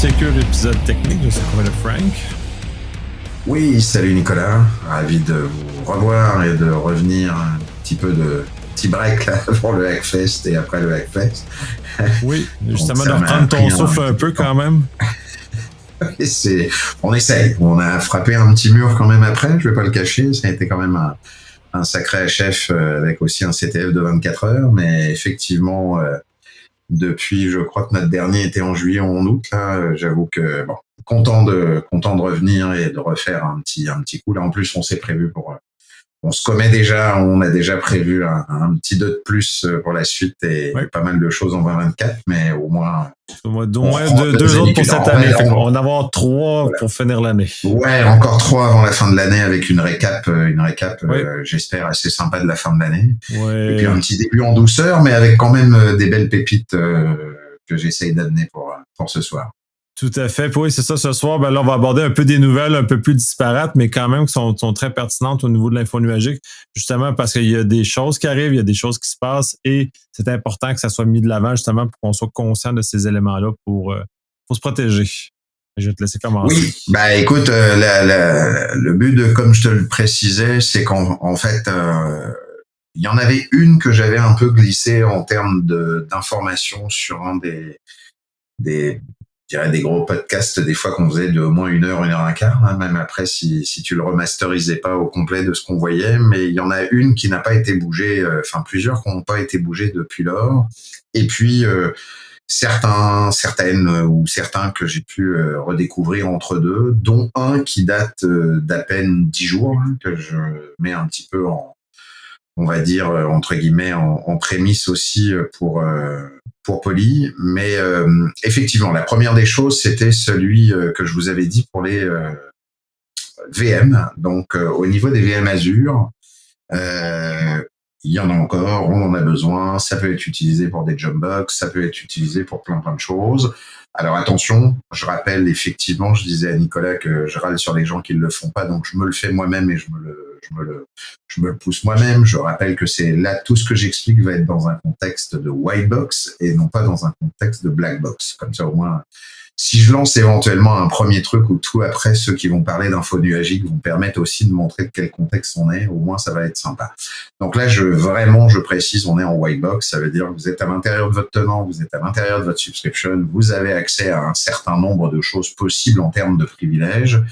Secure, épisode technique. Je suis accompagné de Frank. Oui, salut Nicolas. Ravi de vous revoir et de revenir un petit peu de petit break là, pour le Hackfest et après le Hackfest. Oui, justement de reprendre ton souffle un peu quand même. On essaye. On a frappé un petit mur quand même après, je vais pas le cacher. Ça a été quand même un sacré HF avec aussi un CTF de 24 heures. Mais effectivement, depuis, je crois que notre dernier était en juillet ou en août. Là, j'avoue que bon, content de revenir et de refaire un petit coup. Là, en plus, on s'est prévu pour... On se commet déjà, on a déjà prévu un petit 2 de plus pour la suite et pas mal de choses en 2024, mais au moins... Au moins deux autres pour cette année. On va en avoir 3 voilà. Pour finir l'année. Ouais, encore 3 avant la fin de l'année avec une récap j'espère, assez sympa de la fin de l'année. Ouais. Et puis un petit début en douceur, mais avec quand même des belles pépites que j'essaye d'amener pour ce soir. Tout à fait. Puis oui, c'est ça. Ce soir, ben là, on va aborder un peu des nouvelles un peu plus disparates, mais quand même qui sont très pertinentes au niveau de l'info nuagique, justement parce qu'il y a des choses qui arrivent, il y a des choses qui se passent et c'est important que ça soit mis de l'avant justement pour qu'on soit conscient de ces éléments-là pour se protéger. Je vais te laisser commencer. Oui, bah écoute, le but, comme je te le précisais, c'est qu'en fait, il y en avait une que j'avais un peu glissée en termes d'informations sur un des gros podcasts, des fois qu'on faisait de au moins 1 heure, 1 heure un quart, hein, même après si tu le remasterisais pas au complet de ce qu'on voyait, mais il y en a une qui n'a pas été bougée, plusieurs qui n'ont pas été bougés depuis lors, et puis certaines ou certains que j'ai pu redécouvrir entre deux, dont un qui date d'à peine 10 jours, hein, que je mets un petit peu on va dire entre guillemets en prémisse aussi pour Poly, mais effectivement la première des choses c'était celui que je vous avais dit pour les VM, donc au niveau des VM Azure, il y en a encore, on en a besoin, ça peut être utilisé pour des jumbox, ça peut être utilisé pour plein de choses. Alors attention, je rappelle effectivement, je disais à Nicolas que je râle sur les gens qui ne le font pas, donc je me le fais moi-même et je me le pousse moi-même. Je rappelle que c'est là, tout ce que j'explique va être dans un contexte de white box et non pas dans un contexte de black box. Comme ça, au moins, si je lance éventuellement un premier truc ou tout après, ceux qui vont parler d'info nuagique vont permettre aussi de montrer de quel contexte on est. Au moins, ça va être sympa. Donc là, je précise, on est en white box. Ça veut dire que vous êtes à l'intérieur de votre tenant, vous êtes à l'intérieur de votre subscription, vous avez accès à un certain nombre de choses possibles en termes de privilèges,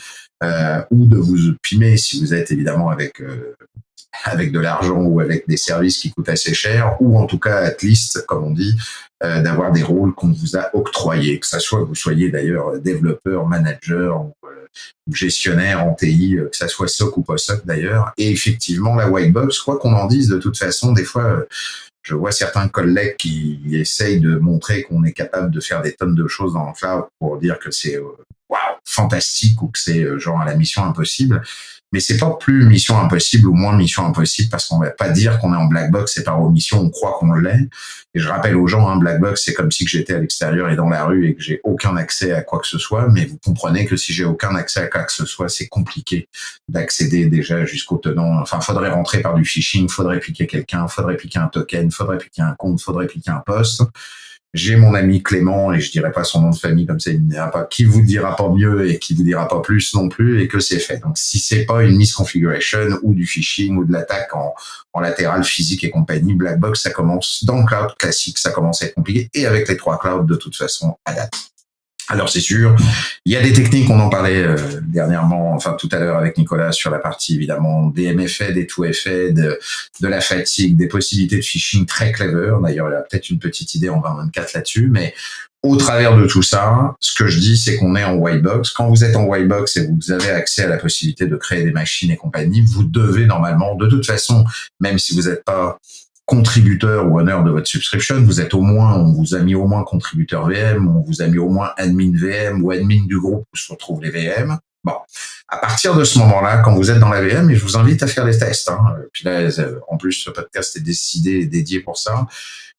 ou de vous pimer si vous êtes évidemment avec de l'argent ou avec des services qui coûtent assez cher, ou en tout cas, at least, comme on dit, d'avoir des rôles qu'on vous a octroyés, que ça soit que vous soyez d'ailleurs développeur, manager ou gestionnaire en TI, que ça soit SOC ou pas SOC d'ailleurs. Et effectivement, la white box, quoi qu'on en dise, de toute façon, des fois, je vois certains collègues qui essayent de montrer qu'on est capable de faire des tonnes de choses dans le cloud pour dire que c'est fantastique ou que c'est genre à la mission impossible. Mais c'est pas plus mission impossible ou moins mission impossible parce qu'on va pas dire qu'on est en black box et par omission on croit qu'on l'est. Et je rappelle aux gens, black box c'est comme si que j'étais à l'extérieur et dans la rue et que j'ai aucun accès à quoi que ce soit. Mais vous comprenez que si j'ai aucun accès à quoi que ce soit, c'est compliqué d'accéder déjà jusqu'au tenant. Enfin, faudrait rentrer par du phishing, faudrait piquer quelqu'un, faudrait piquer un token, faudrait piquer un compte, faudrait piquer un poste. J'ai mon ami Clément, et je dirai pas son nom de famille, comme ça il ne dira pas, qui vous dira pas mieux et qui vous dira pas plus non plus, et que c'est fait. Donc, si c'est pas une misconfiguration ou du phishing ou de l'attaque en latéral physique et compagnie, black box, ça commence dans le cloud classique, ça commence à être compliqué, et avec les 3 clouds, de toute façon, à date. Alors c'est sûr, il y a des techniques, on en parlait dernièrement, tout à l'heure avec Nicolas sur la partie évidemment des MFA, des 2FA, de la fatigue, des possibilités de phishing très clever. D'ailleurs, il y a peut-être une petite idée en 2024 là-dessus, mais au travers de tout ça, ce que je dis, c'est qu'on est en white box. Quand vous êtes en white box et vous avez accès à la possibilité de créer des machines et compagnie, vous devez normalement, de toute façon, même si vous n'êtes pas contributeur ou owner de votre subscription, vous êtes on vous a mis au moins contributeur VM, on vous a mis au moins admin VM ou admin du groupe où se retrouvent les VM. Bon, à partir de ce moment-là, quand vous êtes dans la VM, et je vous invite à faire les tests, puis là, en plus, ce podcast est décidé et dédié pour ça,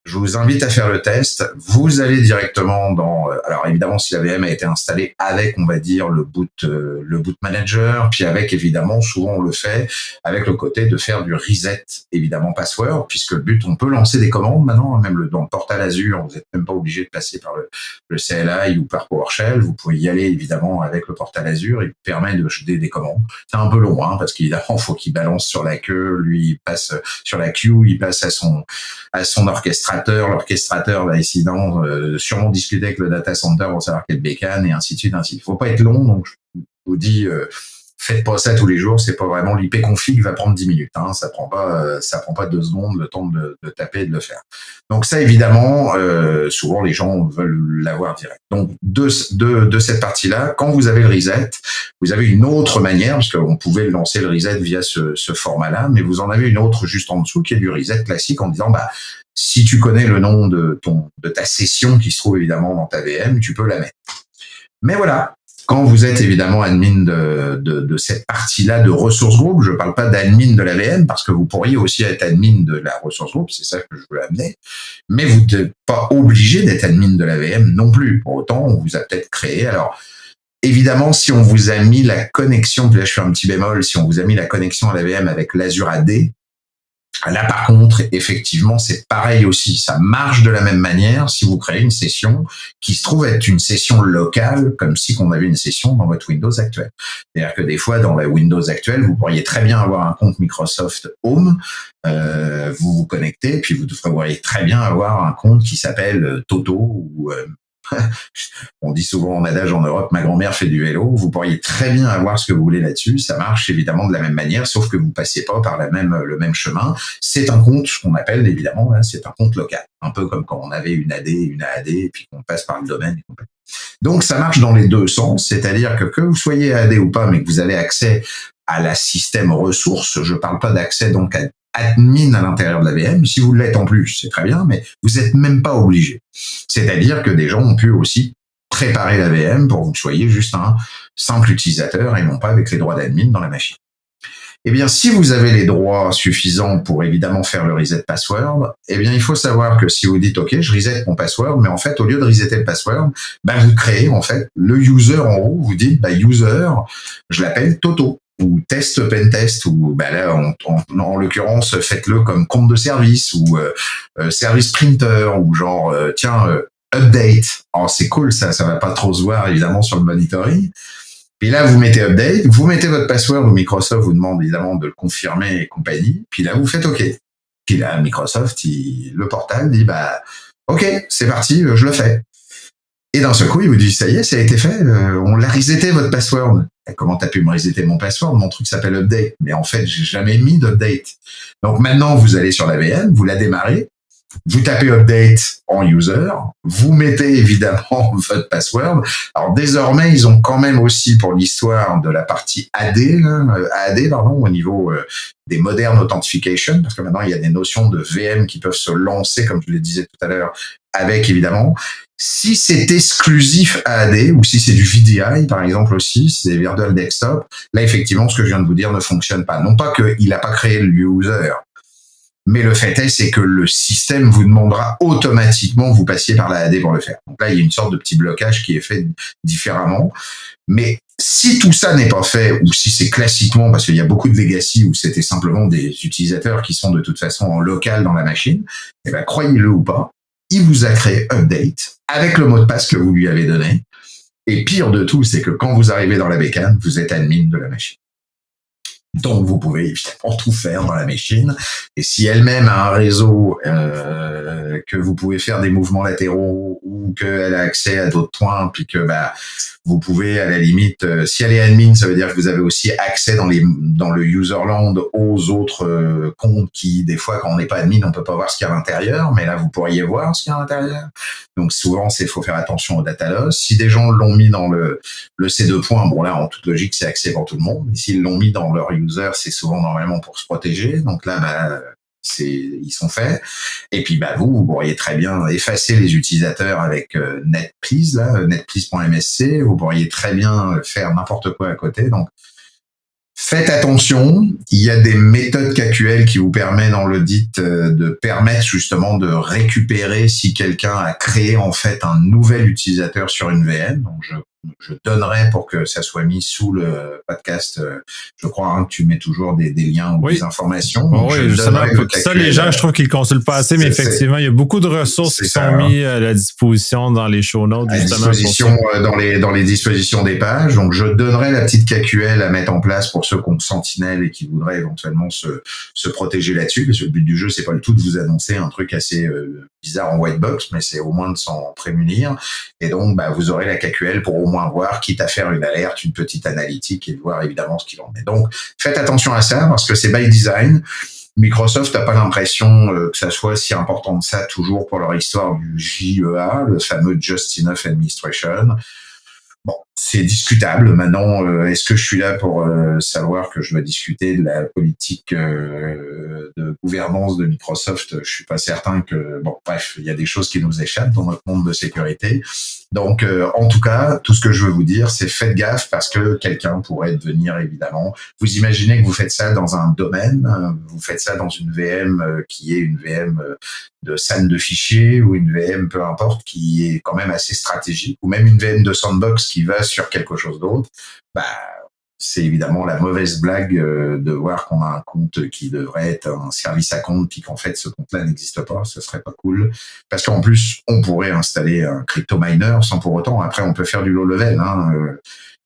Je vous invite à faire le test. Vous allez directement dans. Alors évidemment, si la VM a été installée avec, on va dire, le boot manager, puis avec évidemment, souvent on le fait avec le côté de faire du reset, évidemment password, puisque le but, on peut lancer des commandes maintenant, même dans le portal Azure, vous n'êtes même pas obligé de passer par le CLI ou par PowerShell. Vous pouvez y aller évidemment avec le portal Azure. Il permet de jeter des commandes. C'est un peu long, hein, parce qu'évidemment, faut qu'il balance sur la queue. Lui, il passe sur la queue, il passe à son orchestrateur. L'orchestrateur va essayer sûrement discuter avec le data center pour savoir quel bécane et ainsi de suite, ainsi. Il faut pas être long, donc je vous dis, faites pas ça tous les jours. C'est pas vraiment l'IP config va prendre 10 minutes. Hein, ça prend pas 2 secondes le temps de taper et de le faire. Donc ça, évidemment, souvent les gens veulent l'avoir direct. Donc de cette partie-là, quand vous avez le reset, vous avez une autre manière, parce qu'on pouvait lancer le reset via ce format-là, mais vous en avez une autre juste en dessous qui est du reset classique en disant, si tu connais le nom de ta session qui se trouve évidemment dans ta VM, tu peux la mettre. Mais voilà, quand vous êtes évidemment admin de cette partie-là de ressources group, je ne parle pas d'admin de la VM, parce que vous pourriez aussi être admin de la ressource group, c'est ça que je veux amener, mais vous n'êtes pas obligé d'être admin de la VM non plus. Pour autant, on vous a peut-être créé. Alors, évidemment, si on vous a mis la connexion, là je fais un petit bémol, si on vous a mis la connexion à la VM avec l'Azure AD, là, par contre, effectivement, c'est pareil aussi. Ça marche de la même manière si vous créez une session qui se trouve être une session locale, comme si on avait une session dans votre Windows actuel. C'est-à-dire que des fois, dans la Windows actuelle, vous pourriez très bien avoir un compte Microsoft Home, vous vous connectez, puis vous devriez très bien avoir un compte qui s'appelle Toto ou on dit souvent en adage en Europe, ma grand-mère fait du vélo. Vous pourriez très bien avoir ce que vous voulez là-dessus. Ça marche évidemment de la même manière, sauf que vous passiez pas par le même chemin. C'est un compte, ce qu'on appelle évidemment, là, c'est un compte local. Un peu comme quand on avait une AD, et puis qu'on passe par le domaine. Donc ça marche dans les deux sens, c'est-à-dire que vous soyez AD ou pas, mais que vous avez accès à la système ressource. Je parle pas d'accès donc à admin à l'intérieur de la VM. Si vous l'êtes en plus, c'est très bien, mais vous n'êtes même pas obligé. C'est-à-dire que des gens ont pu aussi préparer la VM pour que vous soyez juste un simple utilisateur et non pas avec les droits d'admin dans la machine. Eh bien, si vous avez les droits suffisants pour évidemment faire le reset password, eh bien, il faut savoir que si vous dites, OK, je reset mon password, mais en fait, au lieu de resetter le password, vous créez, en fait, le user en haut, vous dites, user, je l'appelle Toto, ou test pentest, ou là, en l'occurrence, faites-le comme compte de service, ou service printer, ou genre, update. Oh, c'est cool, ça va pas trop se voir, évidemment, sur le monitoring. Puis là, vous mettez update, vous mettez votre password, où Microsoft vous demande évidemment de le confirmer et compagnie. Puis là, vous faites OK. Puis là, Microsoft, le portal dit, OK, c'est parti, je le fais. Et d'un seul coup, il vous dit, ça y est, ça a été fait, on l'a reseté votre password. Et comment t'as pu me resetter mon password? Mon truc s'appelle update. Mais en fait, j'ai jamais mis d'update. Donc maintenant, vous allez sur la VM, vous la démarrez, vous tapez update en user, vous mettez évidemment votre password. Alors désormais, ils ont quand même aussi pour l'histoire de la partie AD, au niveau des modern authentication, parce que maintenant il y a des notions de VM qui peuvent se lancer, comme je le disais tout à l'heure, avec évidemment. Si c'est exclusif à AD ou si c'est du VDI, par exemple aussi, si c'est Virtual Desktop, là effectivement, ce que je viens de vous dire ne fonctionne pas. Non pas qu'il n'a pas créé le user, mais le fait est, c'est que le système vous demandera automatiquement, vous passiez par la AD pour le faire. Donc là, il y a une sorte de petit blocage qui est fait différemment. Mais si tout ça n'est pas fait, ou si c'est classiquement, parce qu'il y a beaucoup de legacy où c'était simplement des utilisateurs qui sont de toute façon en local dans la machine, croyez-le ou pas, il vous a créé update avec le mot de passe que vous lui avez donné. Et pire de tout, c'est que quand vous arrivez dans la bécane, vous êtes admin de la machine. Donc, vous pouvez évidemment tout faire dans la machine. Et si elle-même a un réseau, que vous pouvez faire des mouvements latéraux ou qu'elle a accès à d'autres points, puis que vous pouvez à la limite, si elle est admin, ça veut dire que vous avez aussi accès dans le userland aux autres comptes qui, des fois, quand on n'est pas admin, on peut pas voir ce qu'il y a à l'intérieur, mais là, vous pourriez voir ce qu'il y a à l'intérieur. Donc, souvent, faut faire attention au data loss. Si des gens l'ont mis dans le C2 points, bon là, en toute logique, c'est accès pour tout le monde. Mais s'ils l'ont mis dans leur user, c'est souvent normalement pour se protéger. Donc là, ils sont faits. Et puis vous pourriez très bien effacer les utilisateurs avec NetPlease, netplease.msc. Vous pourriez très bien faire n'importe quoi à côté. Donc Faites attention, il y a des méthodes KQL qui vous permettent dans l'audit de permettre justement de récupérer si quelqu'un a créé en fait un nouvel utilisateur sur une VM. Donc je donnerai pour que ça soit mis sous le podcast. Je crois que tu mets toujours des liens ou des informations. Donc oui, justement, ça, les gens, je trouve qu'ils ne consultent pas assez, mais effectivement, il y a beaucoup de ressources qui sont mises à la disposition dans les show notes. À disposition dans les dispositions des pages. Donc, je donnerai la petite KQL à mettre en place pour ceux qui ont Sentinel et qui voudraient éventuellement se protéger là-dessus. Parce que le but du jeu, c'est pas le tout de vous annoncer un truc assez bizarre en white box, mais c'est au moins de s'en prémunir. Et donc, vous aurez la KQL pour au moins voir, quitte à faire une alerte, une petite analytique et voir évidemment ce qu'il en est. Donc, faites attention à ça parce que c'est by design. Microsoft n'a pas l'impression que ça soit si important que ça toujours pour leur histoire du JEA, le fameux Just Enough Administration. Bon, c'est discutable. Maintenant, est-ce que je suis là pour savoir que je dois discuter de la politique de gouvernance de Microsoft? Je suis pas certain que... Bon, bref, il y a des choses qui nous échappent dans notre monde de sécurité. Donc, en tout cas, tout ce que je veux vous dire, c'est faites gaffe parce que quelqu'un pourrait devenir, évidemment... Vous imaginez que vous faites ça dans un domaine, vous faites ça dans une VM qui est une VM de SAN de fichiers ou une VM, peu importe, qui est quand même assez stratégique, ou même une VM de sandbox qui va sur quelque chose d'autre, c'est évidemment la mauvaise blague de voir qu'on a un compte qui devrait être un service à compte, puis qu'en fait ce compte-là n'existe pas. Ce serait pas cool, parce qu'en plus on pourrait installer un crypto miner sans pour autant. Après on peut faire du low level.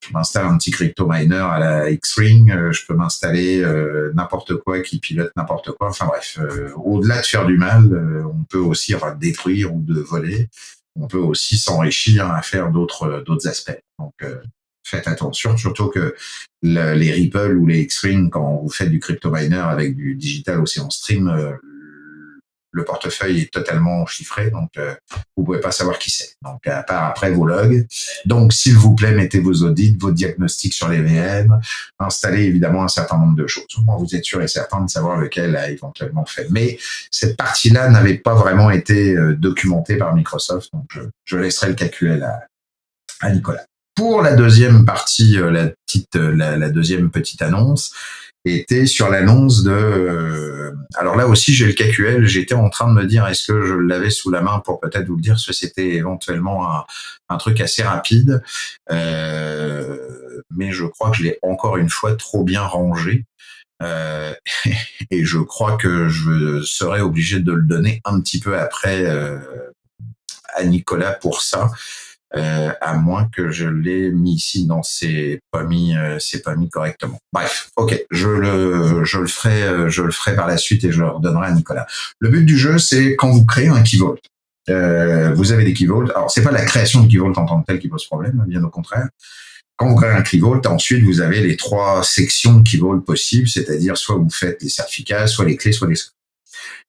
Je m'installe un petit crypto miner à la X-Ring, je peux m'installer n'importe quoi qui pilote n'importe quoi. Enfin bref, au-delà de faire du mal, on peut aussi détruire ou de voler. On peut aussi s'enrichir à faire d'autres aspects. Donc, faites attention, surtout que les Ripple ou les X-Ring, quand vous faites du crypto miner avec du digital Ocean Stream, le portefeuille est totalement chiffré, donc vous pouvez pas savoir qui c'est. Donc, à part après vos logs. Donc, s'il vous plaît, mettez vos audits, vos diagnostics sur les VM, installez évidemment un certain nombre de choses. Au moins, vous êtes sûr et certain de savoir lequel a éventuellement fait. Mais cette partie-là n'avait pas vraiment été documentée par Microsoft, donc je laisserai le KQL à Nicolas. Pour la deuxième partie, la deuxième petite annonce, était sur l'annonce de... alors là aussi, j'ai le KQL. J'étais en train de me dire, est-ce que je l'avais sous la main pour peut-être vous le dire, parce que c'était éventuellement un truc assez rapide. Mais je crois que je l'ai encore une fois trop bien rangé. Et je crois que je serai obligé de le donner un petit peu après à Nicolas pour ça. À moins que je l'ai mis ici. Non, c'est pas mis correctement. Bref, ok, je le ferai par la suite et je le redonnerai à Nicolas. Le but du jeu, c'est quand vous créez un key vault. Vous avez des key vault. Alors, c'est pas la création de key vault en tant que tel qui pose problème, bien au contraire. Quand vous créez un key vault, ensuite, vous avez les 3 sections de key vault possibles, c'est-à-dire soit vous faites les certificats, soit les clés, soit les secrets.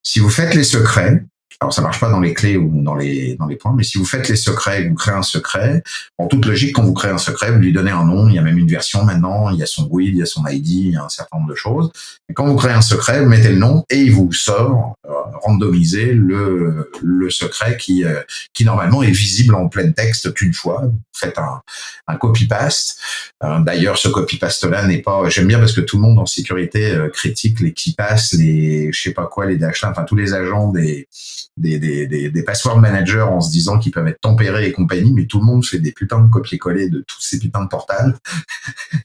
Si vous faites les secrets, alors ça marche pas dans les clés ou dans les points, mais si vous faites les secrets et que vous créez un secret, en toute logique, quand vous créez un secret, vous lui donnez un nom, il y a même une version maintenant, il y a son GUID, il y a son ID, il y a un certain nombre de choses. Et quand vous créez un secret, vous mettez le nom et il vous sort randomisé le secret qui normalement est visible en plein texte qu'une fois. Vous faites un copy-paste. D'ailleurs, ce copy-paste-là n'est pas... J'aime bien parce que tout le monde en sécurité critique les key-pass, les je sais pas quoi, les dash, enfin tous les agents des password managers en se disant qu'ils peuvent être tempérés et compagnie, mais tout le monde fait des putains de copier-coller de tous ces putains de portails.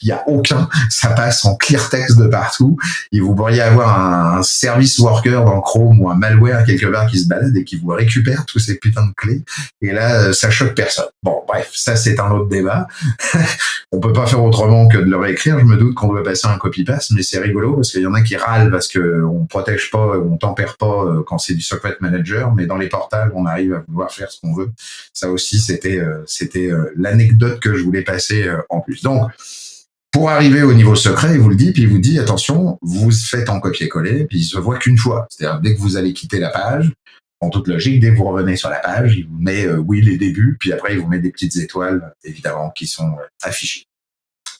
Il y a aucun, ça passe en clear text de partout. Et vous pourriez avoir un service worker dans Chrome ou un malware quelque part qui se balade et qui vous récupère tous ces putains de clés. Et là, ça choque personne. Bon, bref, ça c'est un autre débat. On peut pas faire autrement que de le réécrire. Je me doute qu'on doit passer un copy-paste, mais c'est rigolo parce qu'il y en a qui râlent parce que on protège pas, on tempère pas quand c'est du socket manager, mais dans les portails, on arrive à pouvoir faire ce qu'on veut. Ça aussi, c'était l'anecdote que je voulais passer en plus. Donc, pour arriver au niveau secret, il vous le dit, puis il vous dit, attention, vous faites en copier-coller, puis il se voit qu'une fois. C'est-à-dire, dès que vous allez quitter la page, en toute logique, dès que vous revenez sur la page, il vous met, oui, les débuts, puis après, il vous met des petites étoiles, évidemment, qui sont affichées.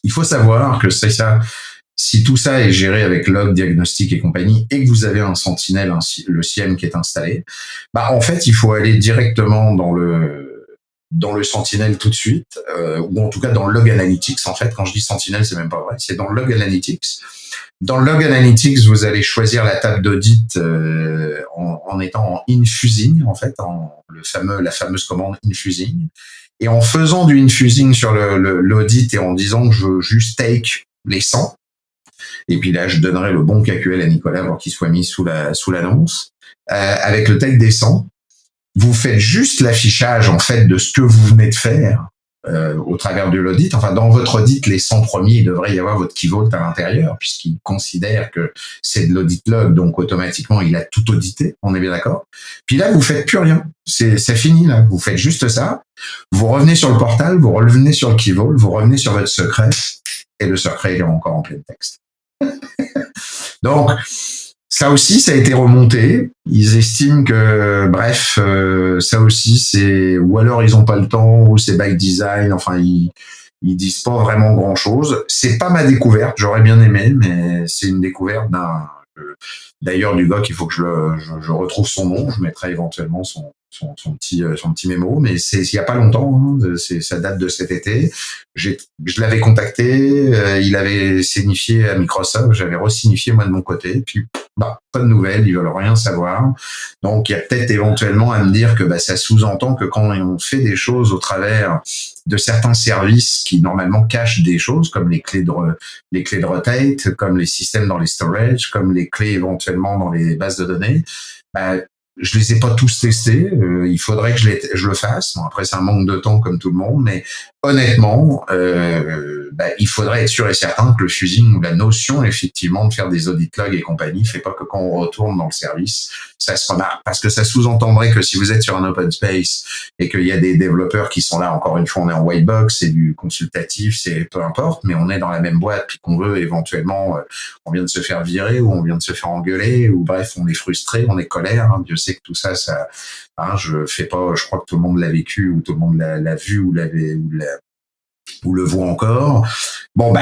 Il faut savoir que c'est ça. Si tout ça est géré avec log, diagnostic et compagnie, et que vous avez un Sentinel, le SIEM qui est installé, en fait, il faut aller directement dans dans le Sentinel tout de suite, ou en tout cas dans le Log Analytics. En fait, quand je dis Sentinel, c'est même pas vrai, c'est dans le Log Analytics. Dans le Log Analytics, vous allez choisir la table d'audit en étant en infusing, en fait, la fameuse commande infusing. Et en faisant du infusing sur l'audit et en disant que je veux juste take les 100, et puis là, je donnerai le bon KQL à Nicolas pour qu'il soit mis sous l'annonce, avec le take des 100, vous faites juste l'affichage, en fait, de ce que vous venez de faire au travers de l'audit. Enfin, dans votre audit, les 100 premiers, il devrait y avoir votre key vault à l'intérieur, puisqu'il considère que c'est de l'audit log, donc automatiquement, il a tout audité. On est bien d'accord? Puis là, vous faites plus rien. C'est fini, là. Vous faites juste ça. Vous revenez sur le portal, vous revenez sur le key vault, vous revenez sur votre secret, et le secret, il est encore en plein texte. Donc, ça aussi, ça a été remonté. Ils estiment que, bref, ça aussi, c'est, ou alors ils ont pas le temps, ou c'est by design. Enfin, ils disent pas vraiment grand chose. C'est pas ma découverte. J'aurais bien aimé, mais c'est une découverte d'ailleurs, du gars qu'il faut que je retrouve son nom. Je mettrai éventuellement son petit mémo, mais c'est il y a pas longtemps, hein, ça date de cet été. Je l'avais contacté, il avait signifié à Microsoft, j'avais re-signifié moi de mon côté, puis pas de nouvelles, ils veulent rien savoir. Donc il y a peut-être éventuellement à me dire que ça sous-entend que quand on fait des choses au travers de certains services qui normalement cachent des choses, comme les clés de rotate, comme les systèmes dans les storage, comme les clés éventuellement dans les bases de données, je les ai pas tous testés. Il faudrait que je le fasse. Bon, après, c'est un manque de temps comme tout le monde, mais honnêtement, il faudrait être sûr et certain que le fusing ou la notion, effectivement, de faire des audit logs et compagnie fait pas que quand on retourne dans le service, ça se remarque. Parce que ça sous-entendrait que si vous êtes sur un open space et qu'il y a des développeurs qui sont là, encore une fois, on est en white box, c'est du consultatif, c'est peu importe, mais on est dans la même boîte puis qu'on veut éventuellement, on vient de se faire virer ou on vient de se faire engueuler ou bref, on est frustré, on est colère. Hein, Dieu sait que tout ça, je crois que tout le monde l'a vécu ou tout le monde l'a vu ou le voit encore. Bon,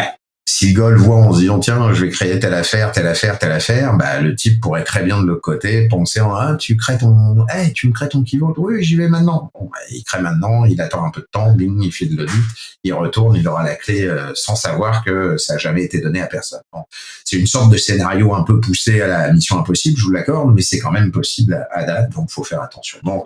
si le gars le voit en se disant, tiens, je vais créer telle affaire, le type pourrait très bien de l'autre côté penser, tu me crées ton key vault? Oui, j'y vais maintenant. Bon, il crée maintenant, il attend un peu de temps, bing, il fait de l'audit, il retourne, il aura la clé sans savoir que ça n'a jamais été donné à personne. Bon, c'est une sorte de scénario un peu poussé à la mission impossible, je vous l'accorde, mais c'est quand même possible à date, donc faut faire attention. Bon,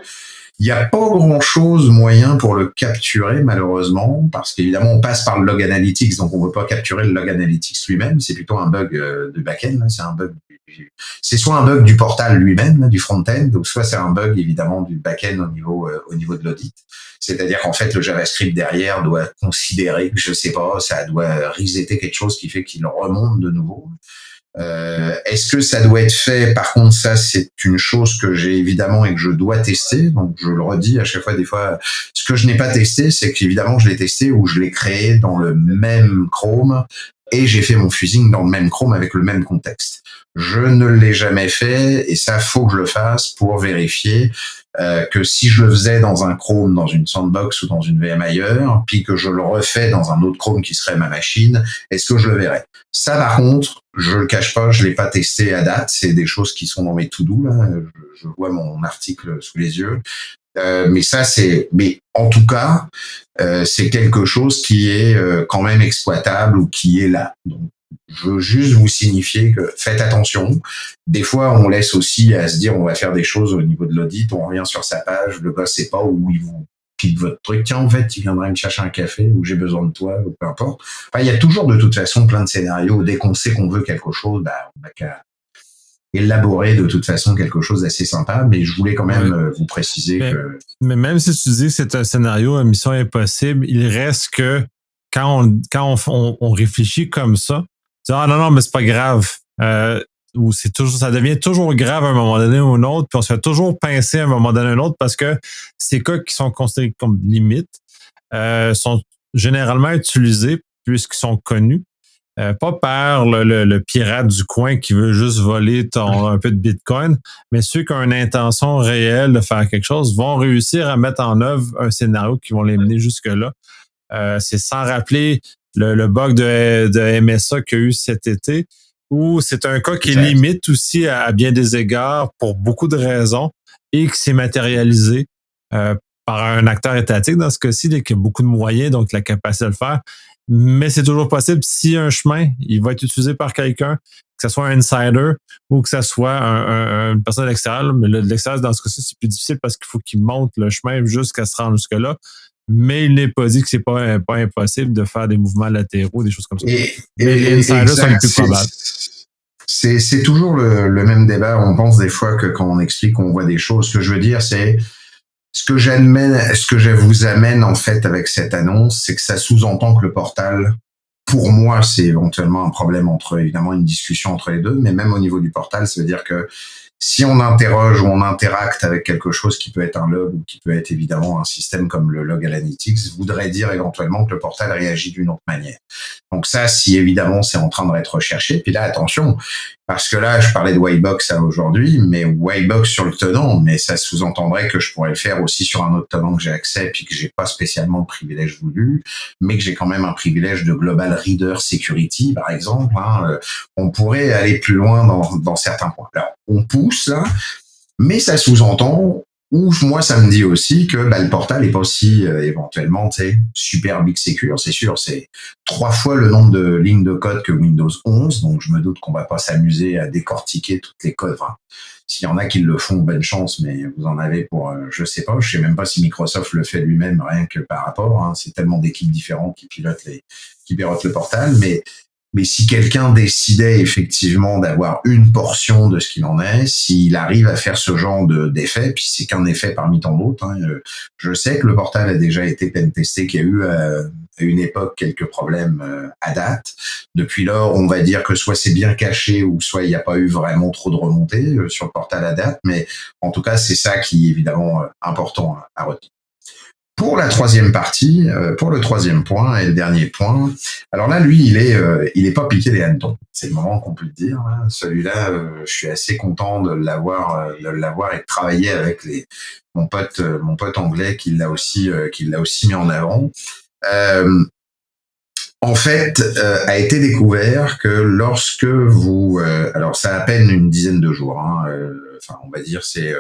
il n'y a pas grand-chose moyen pour le capturer, malheureusement, parce qu'évidemment, on passe par le log analytics, donc on ne veut pas capturer le log analytics lui-même. C'est plutôt un bug de back-end. C'est soit un bug du portal lui-même, du front-end, ou soit c'est un bug, évidemment, du back-end au niveau de l'audit. C'est-à-dire qu'en fait, le JavaScript derrière doit considérer, je sais pas, ça doit resetter quelque chose qui fait qu'il remonte de nouveau. Est-ce que ça doit être fait? Par contre, ça, c'est une chose que j'ai évidemment et que je dois tester. Donc, je le redis à chaque fois, des fois, ce que je n'ai pas testé, c'est qu'évidemment, je l'ai testé ou je l'ai créé dans le même Chrome et j'ai fait mon fusing dans le même Chrome avec le même contexte. Je ne l'ai jamais fait et ça, faut que je le fasse pour vérifier que si je le faisais dans un Chrome, dans une sandbox ou dans une VM ailleurs, puis que je le refais dans un autre Chrome qui serait ma machine, est-ce que je le verrais? Ça, par contre, je le cache pas, je l'ai pas testé à date. C'est des choses qui sont dans mes to-do, là. Je vois mon article sous les yeux. Mais en tout cas, c'est quelque chose qui est quand même exploitable ou qui est là. Donc, je veux juste vous signifier que faites attention. Des fois, on laisse aussi à se dire on va faire des choses au niveau de l'audit, on revient sur sa page, le gars sait pas où il vous pique votre truc. Tiens, en fait, tu viendrais me chercher un café ou j'ai besoin de toi, ou peu importe. Enfin, il y a toujours de toute façon plein de scénarios. Dès qu'on sait qu'on veut quelque chose, on n'a qu'à élaborer de toute façon quelque chose d'assez sympa. Mais je voulais quand même vous préciser que... Mais même si tu dis que c'est un scénario, une mission impossible, il reste que quand on réfléchit comme ça, non, mais c'est pas grave. Ou ça devient toujours grave à un moment donné ou un autre, puis on se fait toujours pincer à un moment donné ou un autre parce que ces cas qui sont considérés comme limites sont généralement utilisés puisqu'ils sont connus. Pas par le pirate du coin qui veut juste voler un peu de Bitcoin, mais ceux qui ont une intention réelle de faire quelque chose vont réussir à mettre en œuvre un scénario qui vont les mener jusque-là. C'est sans rappeler le bug de MSA qu'il y a eu cet été, où c'est un cas qui est limite aussi à bien des égards pour beaucoup de raisons et qui s'est matérialisé par un acteur étatique dans ce cas-ci, là, qui a beaucoup de moyens, donc la capacité de le faire. Mais c'est toujours possible si un chemin, il va être utilisé par quelqu'un, que ce soit un insider ou que ce soit une personne de l'extérieur. Mais de l'extérieur, dans ce cas-ci, c'est plus difficile parce qu'il faut qu'il monte le chemin jusqu'à se rendre jusque-là. Mais il n'est pas dit que c'est pas impossible de faire des mouvements latéraux, des choses comme ça. Mais les insiders sont les plus probables. C'est toujours le même débat. On pense des fois que quand on explique, on voit des choses. Ce que je veux dire, c'est ce que je vous amène en fait avec cette annonce, c'est que ça sous-entend que le portal, pour moi, c'est éventuellement un problème entre, évidemment, une discussion entre les deux, mais même au niveau du portal, ça veut dire que si on interroge ou on interacte avec quelque chose qui peut être un log ou qui peut être évidemment un système comme le log Analytics, voudrait dire éventuellement que le portal réagit d'une autre manière. Donc ça, si évidemment c'est en train d'être recherché, puis là attention, parce que là je parlais de Whitebox aujourd'hui, mais Whitebox sur le tenant, mais ça sous-entendrait que je pourrais le faire aussi sur un autre tenant que j'ai accès, puis que j'ai pas spécialement le privilège voulu, mais que j'ai quand même un privilège de Global Reader Security, par exemple. On pourrait aller plus loin dans certains points. Alors, on pousse là, mais ça sous-entend, ou moi ça me dit aussi que le portal est pas aussi éventuellement super big secure. C'est sûr, c'est 3 fois le nombre de lignes de code que Windows 11, donc je me doute qu'on va pas s'amuser à décortiquer toutes les codes. Enfin, s'il y en a qui le font, bonne chance, mais vous en avez pour, je sais même pas si Microsoft le fait lui-même, rien que par rapport. C'est tellement d'équipes différentes qui pilotent le portal, mais si quelqu'un décidait effectivement d'avoir une portion de ce qu'il en est, s'il arrive à faire ce genre d'effet, puis c'est qu'un effet parmi tant d'autres. Je sais que le portal a déjà été pen-testé, qu'il y a eu à une époque quelques problèmes à date. Depuis lors, on va dire que soit c'est bien caché ou soit il n'y a pas eu vraiment trop de remontées sur le portal à date, mais en tout cas, c'est ça qui est évidemment important à retenir. Pour la troisième partie, pour le troisième point et le dernier point, alors là, lui, il est pas piqué des hannetons. C'est le moment qu'on peut le dire. Celui-là, je suis assez content de l'avoir et de travailler avec mon pote anglais qui l'a aussi mis en avant. En fait, a été découvert que lorsque vous, alors ça a à peine une dizaine de jours. Enfin, on va dire c'est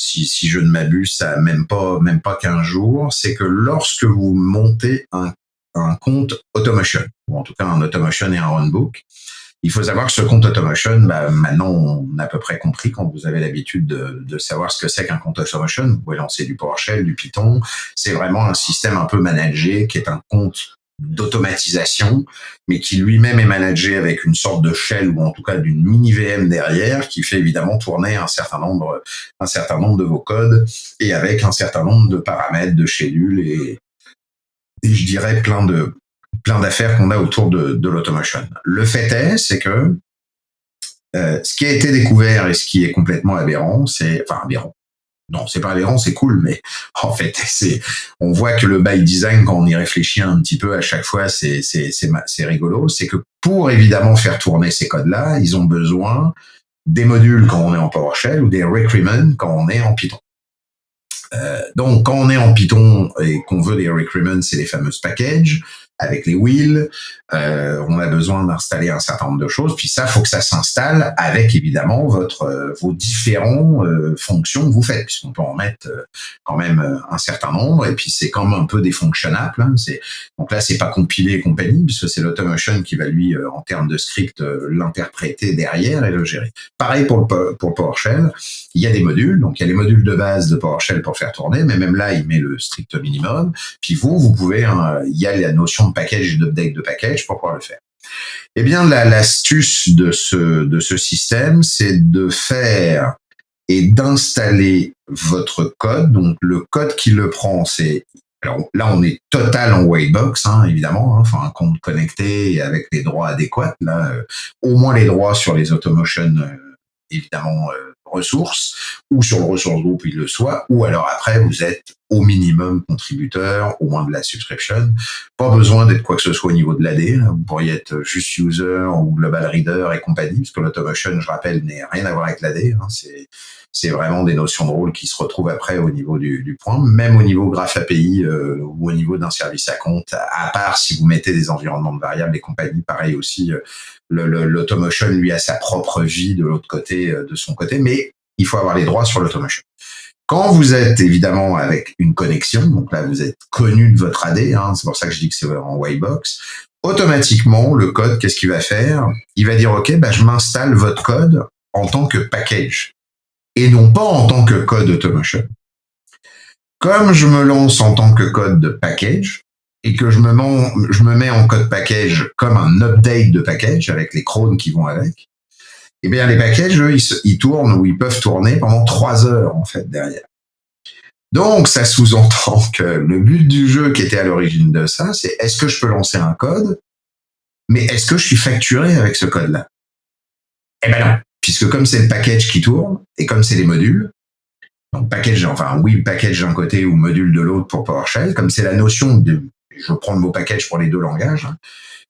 si je ne m'abuse, ça a même pas 15 jours, c'est que lorsque vous montez un compte Automotion, ou en tout cas un Automotion et un Runbook, il faut savoir que ce compte Automotion, maintenant on a à peu près compris quand vous avez l'habitude de savoir ce que c'est qu'un compte Automotion. Vous pouvez lancer du PowerShell, du Python. C'est vraiment un système un peu managé qui est un compte d'automatisation, mais qui lui-même est managé avec une sorte de shell ou en tout cas d'une mini VM derrière qui fait évidemment tourner un certain nombre de vos codes et avec un certain nombre de paramètres, de schedules et je dirais plein d'affaires qu'on a autour de l'automation. Le fait est, c'est que ce qui a été découvert et ce qui est complètement aberrant, aberrant. Non, c'est pas aberrant, c'est cool, mais en fait, on voit que le by design, quand on y réfléchit un petit peu à chaque fois, c'est rigolo. C'est que pour évidemment faire tourner ces codes-là, ils ont besoin des modules quand on est en PowerShell ou des requirements quand on est en Python. Donc, quand on est en Python et qu'on veut des requirements, c'est les fameuses packages avec les wheels. On a besoin d'installer un certain nombre de choses. Puis ça, faut que ça s'installe avec évidemment vos différents fonctions que vous faites, puisqu'on peut en mettre quand même un certain nombre. Et puis c'est comme un peu des functionables. Donc là, c'est pas compilé et compagnie, puisque c'est l'Automation qui va lui, en termes de script, l'interpréter derrière et le gérer. Pareil pour PowerShell. Il y a des modules. Donc il y a les modules de base de PowerShell pour faire tourner, mais même là, il met le strict minimum. Puis vous pouvez, il y a la notion de package et d'update de package pour pouvoir le faire. Eh bien, l'astuce de ce système, c'est de faire et d'installer votre code. Donc, le code qui le prend, alors là, on est total en Whitebox, évidemment, enfin un compte connecté et avec les droits adéquats. Là, au moins les droits sur les Automotion, évidemment, ressources, ou sur le ressource group, il le soit, ou alors après, vous êtes au minimum contributeur, au moins de la subscription. Pas besoin d'être quoi que ce soit au niveau de l'AD. Vous pourriez être juste user ou global reader et compagnie, parce que l'automation, je rappelle, n'a rien à voir avec l'AD. C'est vraiment des notions de rôle qui se retrouvent après au niveau du point, même au niveau graph API ou au niveau d'un service à compte, à part si vous mettez des environnements de variables et compagnie, pareil aussi, l'automation, lui, a sa propre vie de l'autre côté, de son côté, mais il faut avoir les droits sur l'automation. Quand vous êtes évidemment avec une connexion, donc là vous êtes connu de votre AD, hein, c'est pour ça que je dis que c'est en white box, automatiquement le code, qu'est-ce qu'il va faire? Il va dire ok, je m'installe votre code en tant que package et non pas en tant que code Automotion. Comme je me lance en tant que code de package et que je me mets en code package comme un update de package avec les clones qui vont avec, eh bien les packages, eux, ils tournent ou ils peuvent tourner pendant 3 heures en fait derrière. Donc ça sous-entend que le but du jeu qui était à l'origine de ça, c'est est-ce que je peux lancer un code, mais est-ce que je suis facturé avec ce code-là? Eh ben non, puisque comme c'est le package qui tourne et comme c'est les modules, donc package, enfin oui, package d'un côté ou module de l'autre pour PowerShell, comme c'est la notion de, je prends le mot package pour les deux langages, hein,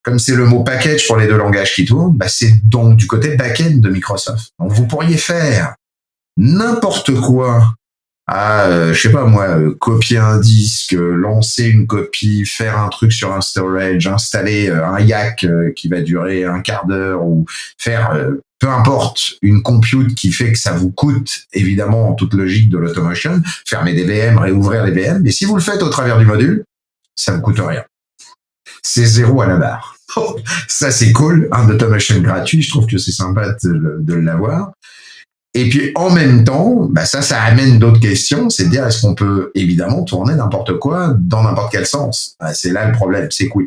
comme c'est le mot package pour les deux langages qui tournent, c'est donc du côté back-end de Microsoft. Donc vous pourriez faire n'importe quoi à, je sais pas moi, copier un disque, lancer une copie, faire un truc sur un storage, installer un YAC qui va durer un quart d'heure ou faire, peu importe, une compute qui fait que ça vous coûte, évidemment, en toute logique de l'automation, fermer des VM, réouvrir les VM. Mais si vous le faites au travers du module, ça vous coûte rien. C'est 0 à la barre. Ça, c'est cool. Un automation gratuit, je trouve que c'est sympa de l'avoir. Et puis, en même temps, ça amène d'autres questions. C'est de dire, est-ce qu'on peut, évidemment, tourner n'importe quoi dans n'importe quel sens? C'est là le problème. C'est quoi?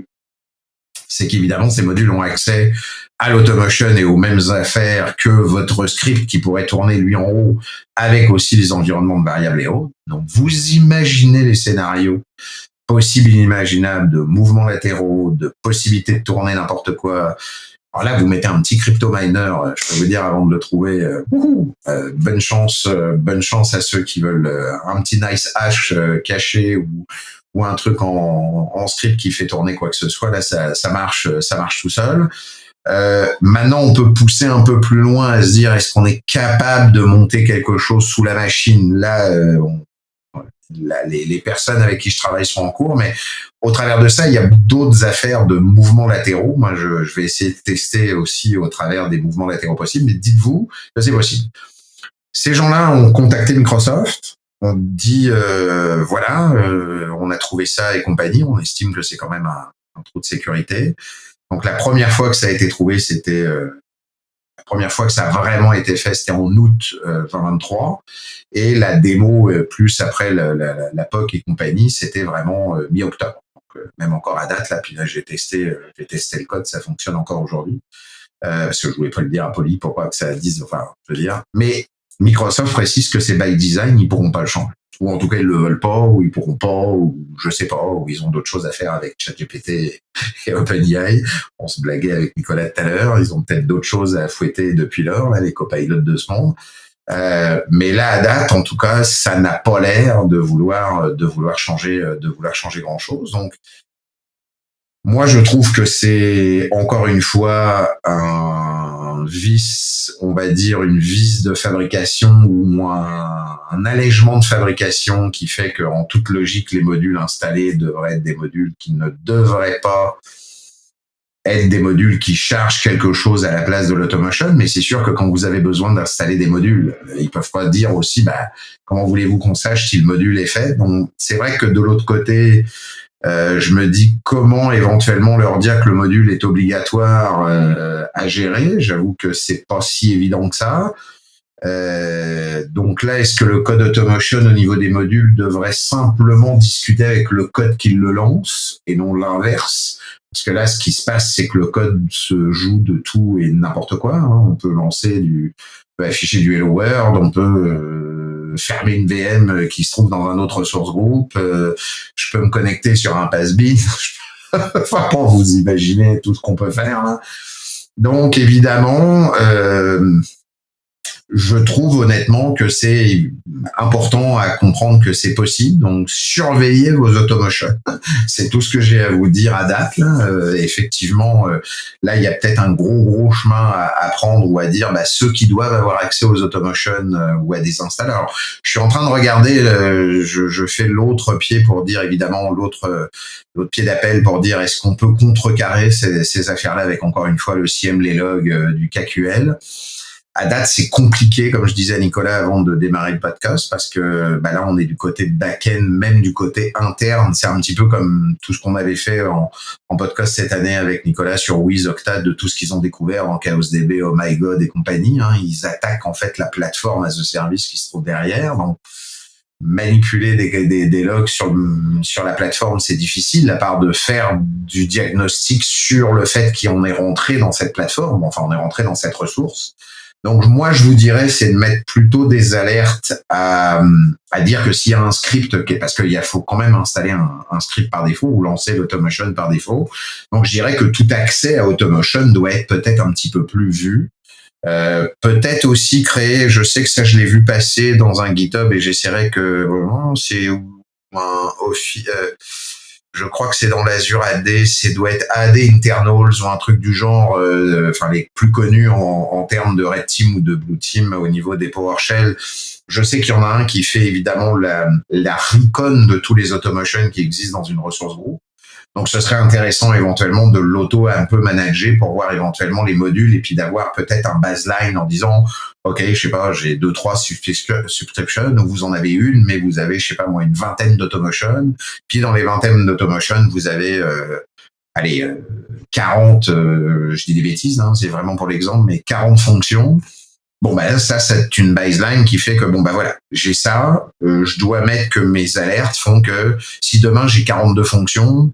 C'est qu'évidemment, ces modules ont accès à l'automation et aux mêmes affaires que votre script qui pourrait tourner, lui, en haut, avec aussi les environnements de variables et autres. Donc, vous imaginez les scénarios possibles et inimaginables de mouvements latéraux, de possibilités de tourner n'importe quoi. Alors là, vous mettez un petit crypto miner, je peux vous dire avant de le trouver, bonne chance à ceux qui veulent un petit nice hash caché ou un truc en script qui fait tourner quoi que ce soit. Là, ça marche tout seul. Maintenant, on peut pousser un peu plus loin à se dire est-ce qu'on est capable de monter quelque chose sous la machine? Là, les personnes avec qui je travaille sont en cours, mais au travers de ça, il y a d'autres affaires de mouvements latéraux. Moi, je vais essayer de tester aussi au travers des mouvements latéraux possibles, mais dites-vous que c'est possible. Ces gens-là ont contacté Microsoft, on dit on a trouvé ça et compagnie, on estime que c'est quand même un trou de sécurité. Donc la première fois que ça a été trouvé, c'était la première fois que ça a vraiment été fait, c'était en août 2023. Et la démo, plus après la POC et compagnie, c'était vraiment mi-octobre. Donc, même encore à date, là, puis là, j'ai testé le code, ça fonctionne encore aujourd'hui. Parce que je voulais pas le dire à Poly pour pas que ça dise, enfin, je veux dire. Mais Microsoft précise que c'est by design, ils pourront pas le changer. Ou en tout cas, ils le veulent pas, ou ils pourront pas, ou je sais pas, ou ils ont d'autres choses à faire avec ChatGPT et OpenAI. On se blaguait avec Nicolas tout à l'heure, ils ont peut-être d'autres choses à fouetter depuis lors, là, les copilotes de ce monde. Mais là, à date, en tout cas, ça n'a pas l'air de vouloir changer grand chose. Donc, moi, je trouve que c'est encore une fois un vice, on va dire une vice de fabrication ou un allègement de fabrication qui fait qu'en toute logique, les modules installés devraient être des modules qui ne devraient pas être des modules qui chargent quelque chose à la place de l'automation, mais c'est sûr que quand vous avez besoin d'installer des modules, ils peuvent pas dire aussi, comment voulez-vous qu'on sache si le module est fait? Donc, c'est vrai que de l'autre côté, je me dis comment éventuellement leur dire que le module est obligatoire à gérer. J'avoue que c'est pas si évident que ça. Donc là, est-ce que le code Automotion au niveau des modules devrait simplement discuter avec le code qui le lance et non l'inverse? Parce que là, ce qui se passe, c'est que le code se joue de tout et n'importe quoi. Hein. On peut on peut afficher du Hello World, on peut fermer une VM qui se trouve dans un autre source group. Je peux me connecter sur un pass-bin. Enfin, pour vous imaginer tout ce qu'on peut faire. Là. Donc, évidemment, je trouve honnêtement que c'est important à comprendre que c'est possible. Donc, surveillez vos automotions. C'est tout ce que j'ai à vous dire à date. Là. Effectivement, là, il y a peut-être un gros chemin à prendre ou à dire ceux qui doivent avoir accès aux automotions ou à des installeurs. Alors, je suis en train de regarder, je fais l'autre pied pour dire, évidemment, l'autre pied d'appel pour dire est-ce qu'on peut contrecarrer ces affaires-là avec, encore une fois, le CM, les logs du KQL. À date, c'est compliqué, comme je disais à Nicolas avant de démarrer le podcast, parce que là, on est du côté de back-end, même du côté interne. C'est un petit peu comme tout ce qu'on avait fait en podcast cette année avec Nicolas sur Wiz, Octad, de tout ce qu'ils ont découvert en ChaosDB, Oh My God et compagnie. Hein. Ils attaquent en fait la plateforme as a service qui se trouve derrière. Donc, manipuler des logs sur la plateforme, c'est difficile, à part de faire du diagnostic sur le fait qu'on est rentré dans cette plateforme, enfin, on est rentré dans cette ressource. Donc, moi, je vous dirais, c'est de mettre plutôt des alertes à dire que s'il y a un script, parce qu'il faut quand même installer un script par défaut ou lancer l'automation par défaut. Donc, je dirais que tout accès à automation doit être peut-être un petit peu plus vu. Peut-être aussi créer, je sais que ça je l'ai vu passer dans un GitHub et j'essaierai que c'est je crois que c'est dans l'Azure AD, c'est doit être AD Internals ou un truc du genre, enfin les plus connus en termes de Red Team ou de Blue Team au niveau des PowerShell. Je sais qu'il y en a un qui fait évidemment la recon de tous les automotions qui existent dans une ressource groupe. Donc, ce serait intéressant éventuellement de l'auto un peu manager pour voir éventuellement les modules et puis d'avoir peut-être un baseline en disant, OK, je sais pas, j'ai 2-3 subscriptions où vous en avez une, mais vous avez, je sais pas moi, une vingtaine d'automotion. Puis dans les vingtaines d'automotion, vous avez, 40, je dis des bêtises, hein, c'est vraiment pour l'exemple, mais 40 fonctions. Bon, ça, c'est une baseline qui fait que, voilà, j'ai ça, je dois mettre que mes alertes font que si demain j'ai 42 fonctions,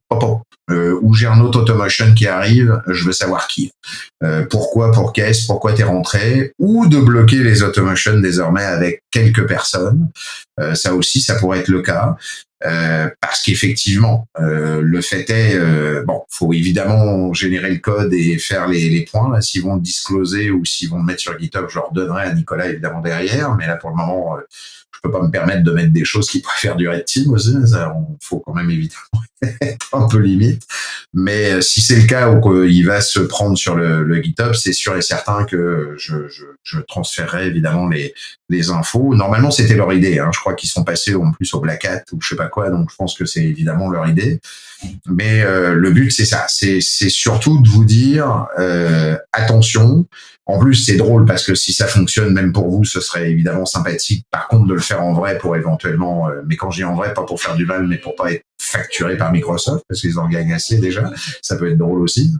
ou j'ai un autre automation qui arrive, je veux savoir qui. Pourquoi, pourquoi t'es rentré, ou de bloquer les automotions désormais avec quelques personnes. Ça aussi, ça pourrait être le cas. Parce qu'effectivement, le fait est, faut évidemment générer le code et faire les points. Là, s'ils vont le discloser ou s'ils vont le mettre sur GitHub, je leur donnerai à Nicolas évidemment derrière. Mais là, pour le moment, je peux pas me permettre de mettre des choses qui pourraient faire du red team aussi. Ça, faut quand même évidemment être un peu limite. Mais si c'est le cas où il va se prendre sur le GitHub, c'est sûr et certain que je transférerai évidemment les infos. Normalement, c'était leur idée. Hein. Je crois qu'ils sont passés en plus au Black Hat ou je sais pas quoi. Donc, je pense que c'est évidemment leur idée. Mais le but, c'est ça. C'est surtout de vous dire attention. En plus, c'est drôle parce que si ça fonctionne, même pour vous, ce serait évidemment sympathique. Par contre, de le faire en vrai pour éventuellement, mais quand je dis en vrai, pas pour faire du mal, mais pour pas être facturé par Microsoft parce qu'ils en gagnent assez déjà. Ça peut être drôle aussi.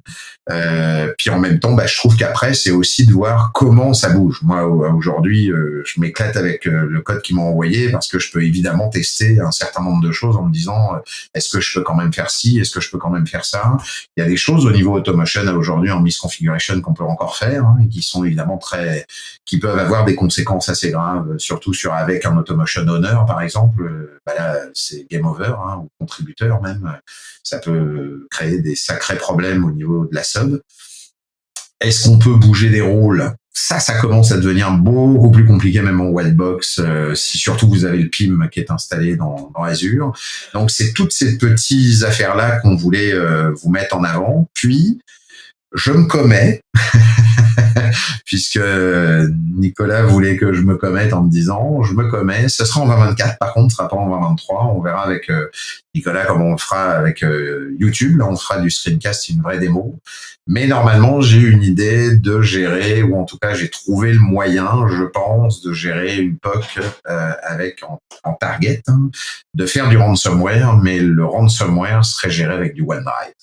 Puis en même temps, je trouve qu'après, c'est aussi de voir comment ça bouge. Moi, aujourd'hui, je m'éclate avec le code qu'ils m'ont envoyé parce que je peux évidemment tester un certain nombre de choses en me disant est-ce que je peux quand même faire ci, est-ce que je peux quand même faire ça. Il y a des choses au niveau automation aujourd'hui en misconfiguration qu'on peut encore faire et qui sont évidemment qui peuvent avoir des conséquences assez graves, surtout avec un automation owner par exemple. Là, c'est game over ou contributeur même. Ça peut créer des sacrés problèmes au niveau de la sub. Est-ce qu'on peut bouger des rôles? Ça commence à devenir beaucoup plus compliqué même en whitebox, si surtout vous avez le PIM qui est installé dans Azure. Donc, c'est toutes ces petites affaires-là qu'on voulait vous mettre en avant. Puis, je me commets, puisque Nicolas voulait que je me commette en me disant, je me commets, ce sera en 2024, par contre, ce sera pas en 2023, on verra avec Nicolas comment on le fera avec YouTube, là on fera du screencast, une vraie démo, mais normalement j'ai une idée de gérer, ou en tout cas j'ai trouvé le moyen, je pense, de gérer une POC avec en target, de faire du ransomware, mais le ransomware serait géré avec du OneDrive.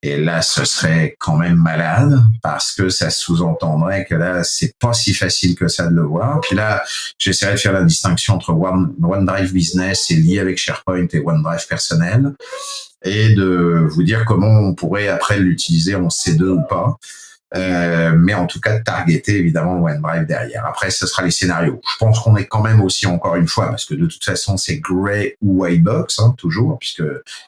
Et là, ce serait quand même malade parce que ça sous-entendrait que là, c'est pas si facile que ça de le voir. Puis là, j'essaierai de faire la distinction entre OneDrive Business et lié avec SharePoint et OneDrive personnel et de vous dire comment on pourrait après l'utiliser en C2 ou pas. Mais en tout cas, de targeter évidemment le OneDrive derrière. Après, ce sera les scénarios. Je pense qu'on est quand même aussi, encore une fois, parce que de toute façon, c'est gray ou white box, toujours, puisque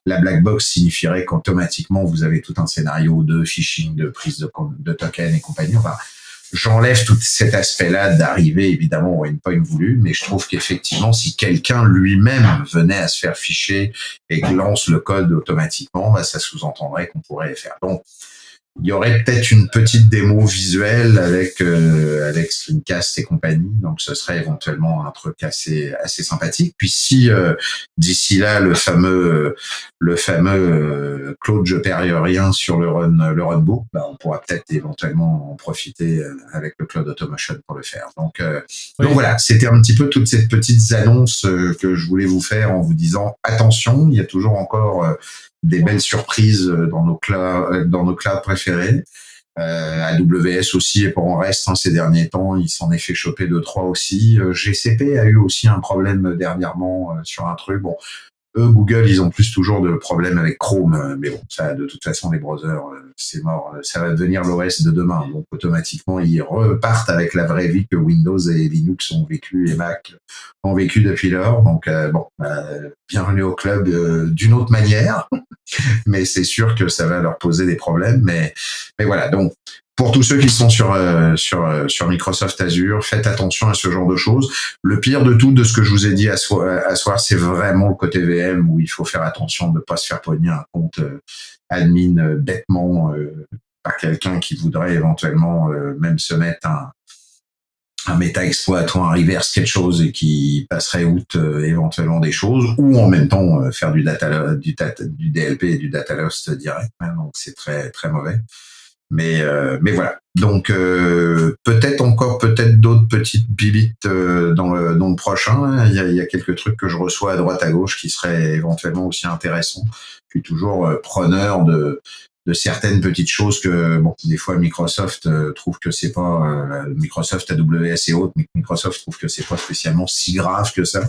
la black box signifierait qu'automatiquement, vous avez tout un scénario de phishing, de prise de token et compagnie. Enfin, j'enlève tout cet aspect-là d'arriver évidemment au endpoint voulu, mais je trouve qu'effectivement, si quelqu'un lui-même venait à se faire ficher et lance le code automatiquement, ça sous-entendrait qu'on pourrait les faire. Donc, Il y aurait peut-être une petite démo visuelle avec Screencast et compagnie, donc ce serait éventuellement un truc assez sympathique. Puis si d'ici là le fameux Claude je perds rien sur le runbook, bah, on pourra peut-être éventuellement en profiter avec le Cloud Automation pour le faire. Donc Oui. voilà, c'était un petit peu toutes ces petites annonces que je voulais vous faire en vous disant attention, il y a toujours encore des belles surprises dans nos clouds préférés. AWS aussi, et pour en reste, hein, ces derniers temps, il s'en est fait choper 2-3 aussi. GCP a eu aussi un problème dernièrement sur un truc. Bon, eux, Google, ils ont plus toujours de problèmes avec Chrome, mais bon, ça, de toute façon, les browsers, c'est mort. Ça va devenir l'OS de demain, donc automatiquement, ils repartent avec la vraie vie que Windows et Linux ont vécu et Mac ont vécu depuis lors. Donc bon, bienvenue au club d'une autre manière, mais c'est sûr que ça va leur poser des problèmes. Mais voilà, donc pour tous ceux qui sont sur Microsoft Azure, faites attention à ce genre de choses. Le pire de tout, de ce que je vous ai dit à soir, c'est vraiment le côté VM où il faut faire attention de ne pas se faire pogner un compte admin bêtement par quelqu'un qui voudrait éventuellement même se mettre un méta-exploit ou un reverse quelque chose et qui passerait outre éventuellement des choses, ou en même temps faire du DLP et du data loss direct. Hein, donc c'est très très mauvais. Mais voilà. Donc peut-être d'autres petites bibites dans le prochain. Hein. Il y a quelques trucs que je reçois à droite à gauche qui seraient éventuellement aussi intéressants. Je suis toujours preneur de certaines petites choses que bon, des fois Microsoft trouve que c'est pas Microsoft AWS et autres, mais Microsoft trouve que c'est pas spécialement si grave que ça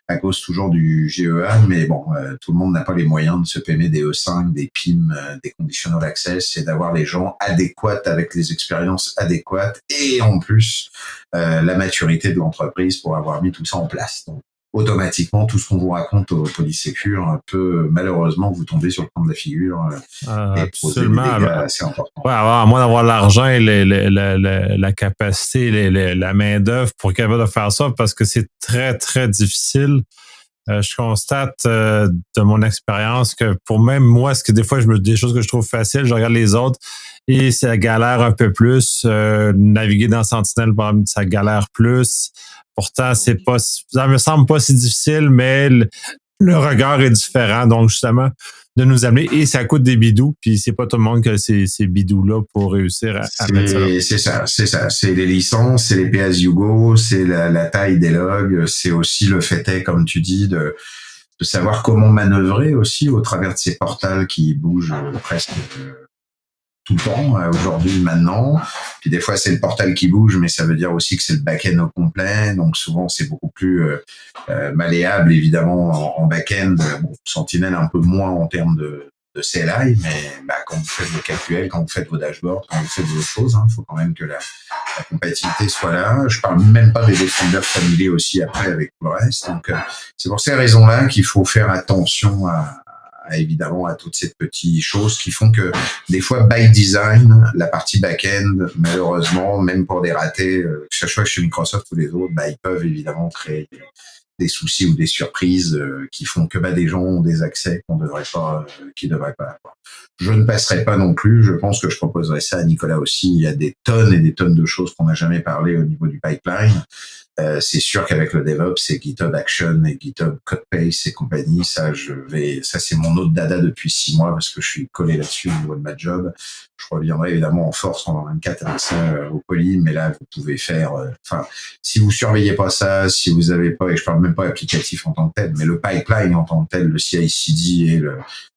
à cause toujours du GEA, mais bon, tout le monde n'a pas les moyens de se payer des E5, des PIM, des conditional access, et d'avoir les gens adéquats avec les expériences adéquates et en plus la maturité de l'entreprise pour avoir mis tout ça en place. Donc, automatiquement, tout ce qu'on vous raconte au Polysecure peut malheureusement vous tomber sur le coin de la figure et poser des Absolument. dégâts assez importants. Ouais, à moins d'avoir l'argent et la capacité, la main-d'œuvre pour être capable de faire ça, parce que c'est très, très difficile. Je constate de mon expérience que pour même moi, ce que des fois, des choses que je trouve faciles, je regarde les autres et ça galère un peu plus. Naviguer dans Sentinel, par exemple, ça galère plus. Pourtant, ça me semble pas si difficile, mais le regard est différent. Donc, justement, de nous amener, et ça coûte des bidous, puis c'est pas tout le monde qui a ces bidous-là pour réussir à mettre ça là. C'est ça. C'est les licences, c'est les pay-as-you-go, c'est la taille des logs, c'est aussi le fait comme tu dis, de savoir comment manœuvrer aussi au travers de ces portals qui bougent presque tout le temps, aujourd'hui, maintenant. Puis des fois, c'est le portal qui bouge, mais ça veut dire aussi que c'est le back-end au complet. Donc souvent, c'est beaucoup plus malléable, évidemment, en back-end. Bon, Sentinel un peu moins en termes de CLI, mais quand vous faites vos calculs, quand vous faites vos dashboards, quand vous faites vos choses, il faut quand même que la compatibilité soit là. Je parle même pas des défendeurs familiers aussi après avec le reste. Donc c'est pour ces raisons-là qu'il faut faire attention évidemment à toutes ces petites choses qui font que des fois by design la partie back-end malheureusement même pour des ratés que ce soit chez Microsoft ou les autres ils peuvent évidemment créer des soucis ou des surprises qui font que des gens ont des accès qui devraient pas avoir. Je ne passerai pas non plus, je pense que je proposerai ça à Nicolas aussi, il y a des tonnes et des tonnes de choses qu'on n'a jamais parlé au niveau du pipeline. C'est sûr qu'avec le DevOps, c'est GitHub Action et GitHub Codepace et compagnie, ça c'est mon autre dada depuis 6 mois parce que je suis collé là-dessus au niveau de ma job. Je reviendrai évidemment en force en 24 avec ça au Poly, mais là vous pouvez faire, si vous surveillez pas ça, si vous avez pas, et je parle même pas applicatif en tant que tel, mais le pipeline en tant que tel, le CI/CD et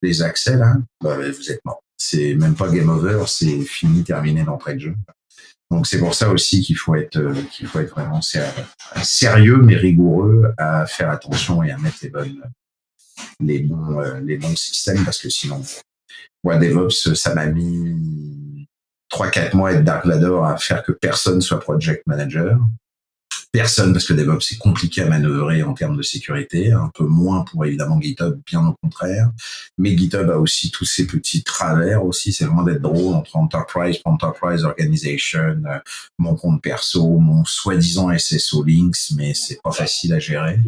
les accès là, vous êtes mort. C'est même pas game over, c'est fini, terminé d'entrée de jeu. Donc c'est pour ça aussi qu'il faut être vraiment sérieux mais rigoureux à faire attention et à mettre les bons systèmes parce que sinon, moi DevOps ça m'a mis 3-4 mois à être Dark Vador à faire que personne soit project manager. Personne, parce que DevOps, c'est compliqué à manœuvrer en termes de sécurité, un peu moins pour évidemment GitHub, bien au contraire. Mais GitHub a aussi tous ces petits travers aussi, c'est loin d'être drôle entre Enterprise Organization, mon compte perso, mon soi-disant SSO Links, mais c'est pas facile à gérer.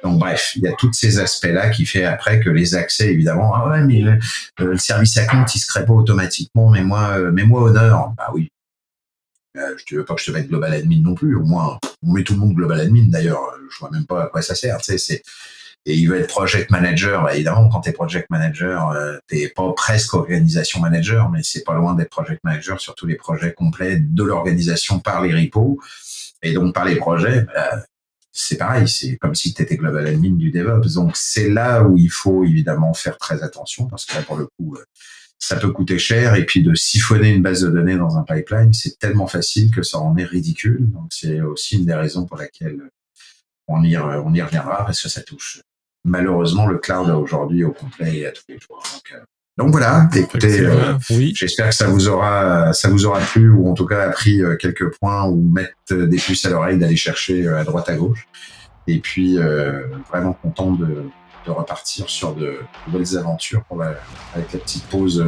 Donc bref, il y a tous ces aspects-là qui fait après que les accès, évidemment, ah ouais, mais le service à compte, il se crée pas automatiquement, mais moi honneur. Bah oui. Je veux pas que je te mette Global Admin non plus. Au moins, on met tout le monde Global Admin. D'ailleurs, je vois même pas à quoi ça sert. Tu sais, et il veut être Project Manager. Bah, évidemment, quand t'es Project Manager, t'es pas presque Organisation Manager, mais c'est pas loin d'être Project Manager sur tous les projets complets de l'organisation par les repos. Et donc, par les projets, c'est pareil. C'est comme si t'étais Global Admin du DevOps. Donc, c'est là où il faut évidemment faire très attention parce que là, pour le coup, ça peut coûter cher, et puis de siphonner une base de données dans un pipeline, c'est tellement facile que ça en est ridicule. Donc c'est aussi une des raisons pour laquelle on y reviendra, parce que ça touche malheureusement le cloud aujourd'hui au complet et à tous les jours. Donc voilà, écoutez, oui. J'espère que ça vous aura plu, ou en tout cas appris quelques points, ou mettre des puces à l'oreille d'aller chercher à droite à gauche. Et puis vraiment content de repartir sur de nouvelles aventures avec la petite pause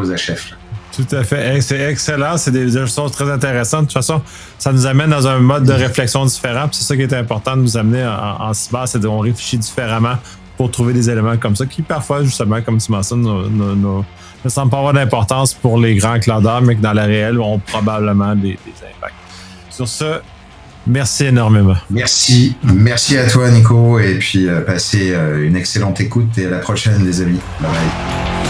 à chef. Là. Tout à fait. C'est excellent. C'est des choses très intéressantes. De toute façon, ça nous amène dans un mode de réflexion différent. Puis c'est ça qui est important de nous amener en cyber, c'est qu'on réfléchit différemment pour trouver des éléments comme ça qui, parfois, justement, comme tu mentionnes, ne semblent pas avoir d'importance pour les grands clouders, mais que dans la réelle, ont probablement des impacts. Sur ce, merci énormément. Merci à toi, Nico, et puis passez une excellente écoute, et à la prochaine, les amis. Bye bye.